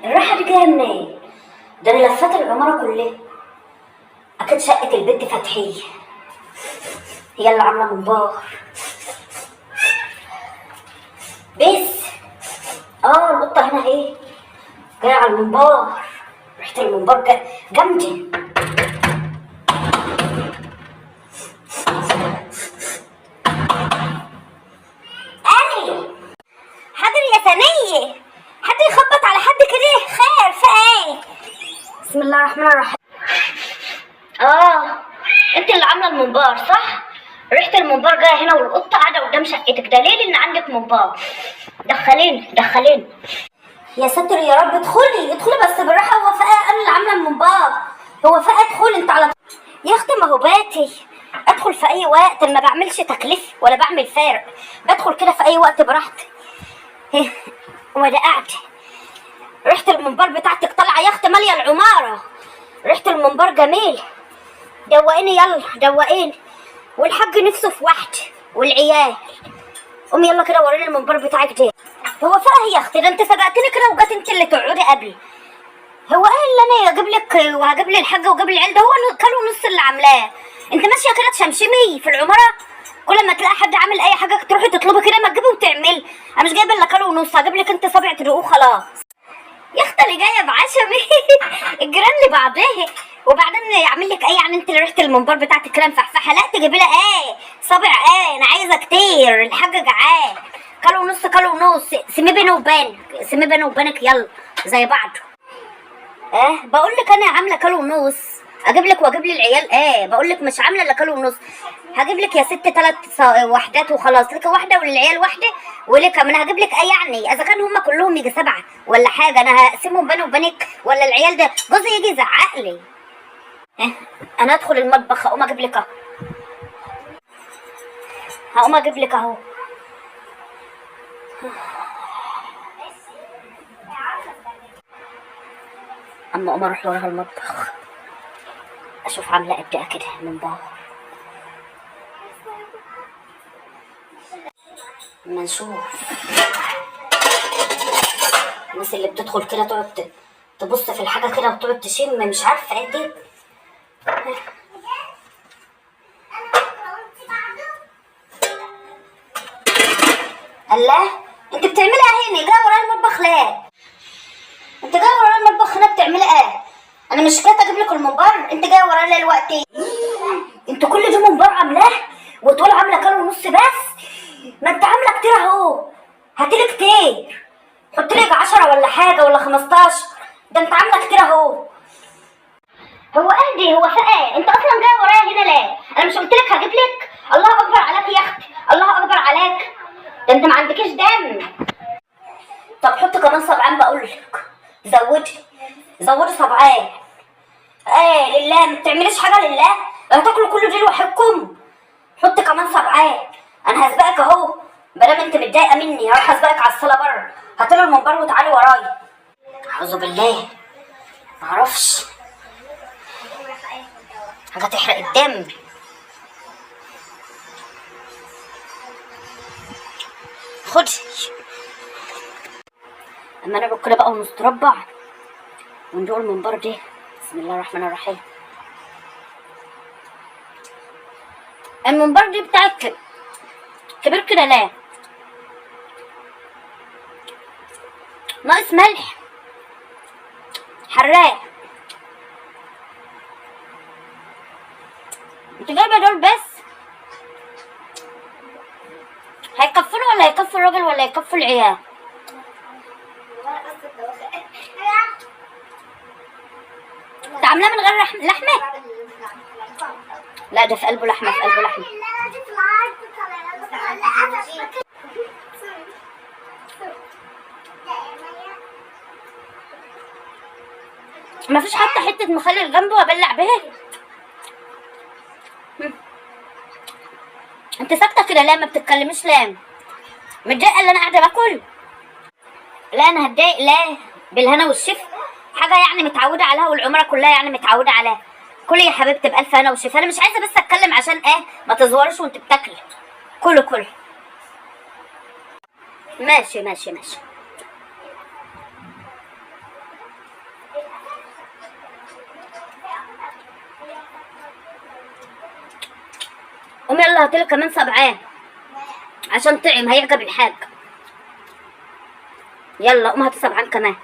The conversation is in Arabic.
الراحة دي جاية منين؟ ده انا لفت العمارة كلها. اكيد شقة البنت فتحية هي اللي عاملة منبار. بس القطة هنا اهي جاية على المنبار. ريحة المنبار جامدة. اني حاضر يا ثانية، حد يخبط على حد كده، خير في ايه؟ بسم الله الرحمن الرحيم. انت اللي عامله المنبار صح؟ ريحه المنبار جايه هنا والقطه قاعده قدام شقتك، دليل ان عندك منبار. دخليني. يا ستر يا رب، ادخلي بس بالراحه. هو فقه انا اللي عامله المنبار. هو فقه ادخلي انت على يا اختي. ما هو باتي ادخل في اي وقت، ما بعملش تكليف ولا بعمل فارق، بدخل كده في اي وقت براحتي. وده قاعده. ريحه المنبار بتاعتك طالعه يا اختي ماليه العماره. ريحه المنبار جميل. دوقيني يلا دوقيني. والحاج نفسه في واحده والعيال. قومي يلا كده وريني المنبار بتاعك ده. هو فقه يا اختي، ده انت سبقتني كده وجات انت اللي تقعدي قبلي. هو ايه اللي انا اجيب لك وهجيب لي الحاجه وجيب لي العيال؟ ده هو كانوا نص اللي عاملاه. انت ماشيه كده تشمشمي في العماره، كل ما تلاقي حد عامل اي حاجه تروحي تطلبي كده، ما تجيبي وتعملي. انا مش جايبه الا كيلو ونص، هجيب لك انت سبع تدوقوه خلاص. يا اختي اللي جايه بعشمي الجيران اللي بعضها. وبعدين يعمل لك ايه يعني؟ انت اللي ريحه المنبار بتاعتك كده مفحفحه، لا تجيبي لها ايه صابع ايه؟ انا عايزه كتير، الحاجه جعان. كيلو ونص سمي بيني وبينك يلا زي بعضه. بقول لك انا عامله كيلو ونص، اجيب لك واجيب لي العيال. بقول لك مش عامله الا كيلو ونص. هجيب لك يا ست 3 وحدات وخلاص، لك واحده وللعيال واحده ولك. انا هجيب لك يعني اذا كان هم كلهم يجي 7 ولا حاجه، انا هقسمهم بيني وبينك ولا العيال ده جوزي يجي يزعق لي. انا ادخل المطبخ هقوم اجيب لك اهو. اما اقوم اروح وراها المطبخ اشوف عامله قد ايه كده منبار. اما نشوف الناس اللي بتدخل كده تقعد تبص في الحاجه كده وتقعد تشم، مش عارفه ايه دي. الله، انت بتعملي ايه هنا؟ جايه ورايا المطبخ ليه؟ انت جايه ورايا المطبخ هنا بتعملي ايه؟ انا مش جايه اجيب لك المنبار، انت جايه ورايا ليه دلوقتي؟ انت كل ده منبار عاملاه وتقول عامله كيلو ونص بس؟ ما انت عامله كتير اهو، هاتلي كتير، حط لك 10 ولا حاجه ولا 15. ده انت عامله كتير اهو. هو اهدي، هو في ايه؟ انت اصلا جايه ورايا هنا ليه؟ انا مش قلت لك هجيب لك؟ الله اكبر عليك يا اختي، الله اكبر عليك. ده انت ما عندكيش دم. طب حط كمان 7 بقول لك. زودي 7. لله، ما بتعمليش حاجه لله؟ هتاكلوا كل دي لوحدكم؟ حط كمان 7. انا هسبقك اهو، مادام انت متضايقه مني هروح اسبقك على الصاله بره. هاتلي المنبار وتعالي ورايا. اعوذ بالله، معرفش حاجه تحرق الدم. خدي. اما انا كده بقى ونستربع وندوق المنبار ده. بسم الله الرحمن الرحيم. المنبار دي بتاعك كبير كده ليه؟ ناقص ملح حراق. انت جايبه دول بس؟ هيكفوني ولا هيكفوا الراجل ولا هيكفوا العيال؟ انت عاملاه من غير لحمه؟ لا ده في قلبه لحمه، في قلبه لحمه. مفيش حتى حته مخلل جنبه وابلع بيها؟ انت ساكته كده ليه؟ ما بتتكلميش ليه؟ متضايقه اللي انا قاعده باكل؟ لا انا هتضايق ليه؟ بالهنا والشفا، حاجه يعني متعوده عليها والعمره كلها يعني متعوده عليها. كلي يا حبيبتي بألف هنا وشفا. انا مش عايزه بس اتكلم عشان ما تزورش وانت بتاكلي. كله ماشي. قوم يلا هاتلي كمان 7 عشان طعم هيعجب الحاج. يلا قوم هاتي 7 كمان.